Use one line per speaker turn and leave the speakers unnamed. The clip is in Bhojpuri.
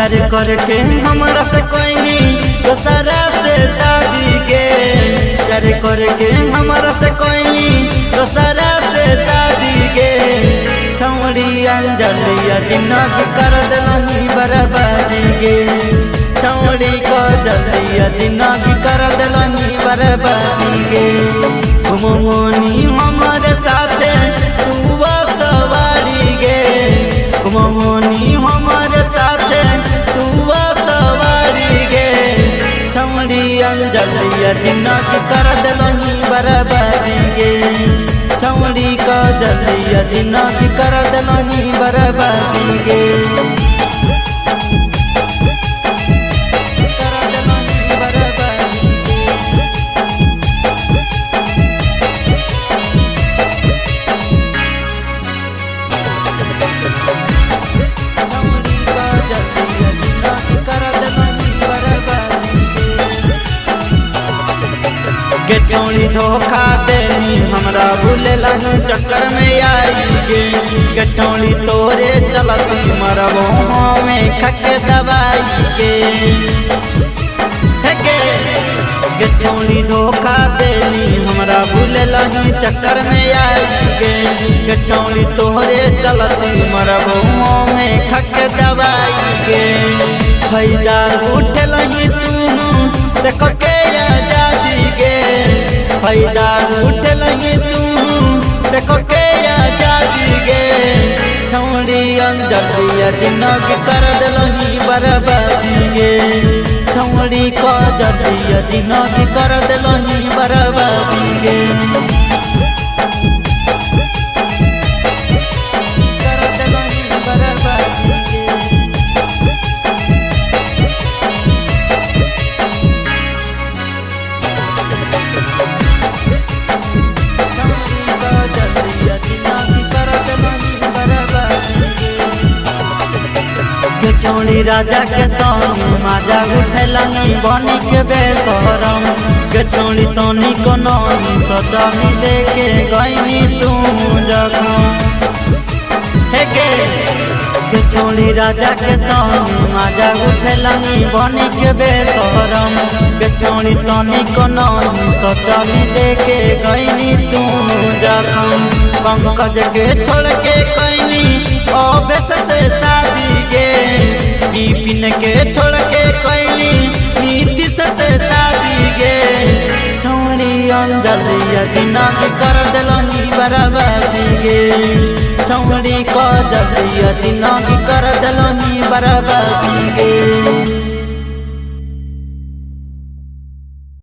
प्यार करके हमरा से कोई नहीं दोसरा से शादी के। प्यार करके हमरा से कोई नहीं दोसरा से शादी के। छौड़ी अंजलिया जिंदगी कर दिलनी बर्बादी के। छौड़ी को जलिया जिंदगी कर दिलनी बर्बादी के। घुमोनी हमारे साथे तू सवारी गे। घुमोनी हमारे साथे तू सवारी गे। छौड़ी अंजलिया जिंदगी कर दिलनी बर्बादी के। छौड़ी का जलिया जिंदगी कर दिलनी बर्बादी के। के छौड़ी धोखा देनी हमरा भूलेला चक्कर में आई गे। के छौड़ी तोरे चलती मरबो में खके दवाई गे। के छौड़ी धोखा देनी हमरा भूलेला चक्कर में आई गे। के छौड़ी तोरे चलती मरबो में खके दवाई गे। फायदा उठलही तू देखो के आजादी गे। फायदा उठलही तू देखो के आजादी गे। छौड़ी अंजलिया जिंदगी कर दिलनी बर्बादी गे। छौड़ी को जलिया जिंदगी कर दिलनी बर्बादी गे। छौड़ी राजा के संग माजा उठलनी बनी के बेसरम। के छौड़ी तनी को ननी सजानी दे के गईनी तू जखम। के छौड़ी राजा के संग माजा उठलनी बनी के बेसरम। के छौड़ी तनी को ननी सजानी दे के गईनी तू जखम। पंकज के छोड़ के कईनी अभेस से शादी गे। विपिन के छोड़ के कईनी नीतीश से शादी गे। छौड़ी अंजलिया जिंदगी कर दिलनी बर्बादी गे। छौड़ी को जलिया जिंदगी कर दिलनी बर्बादी गे।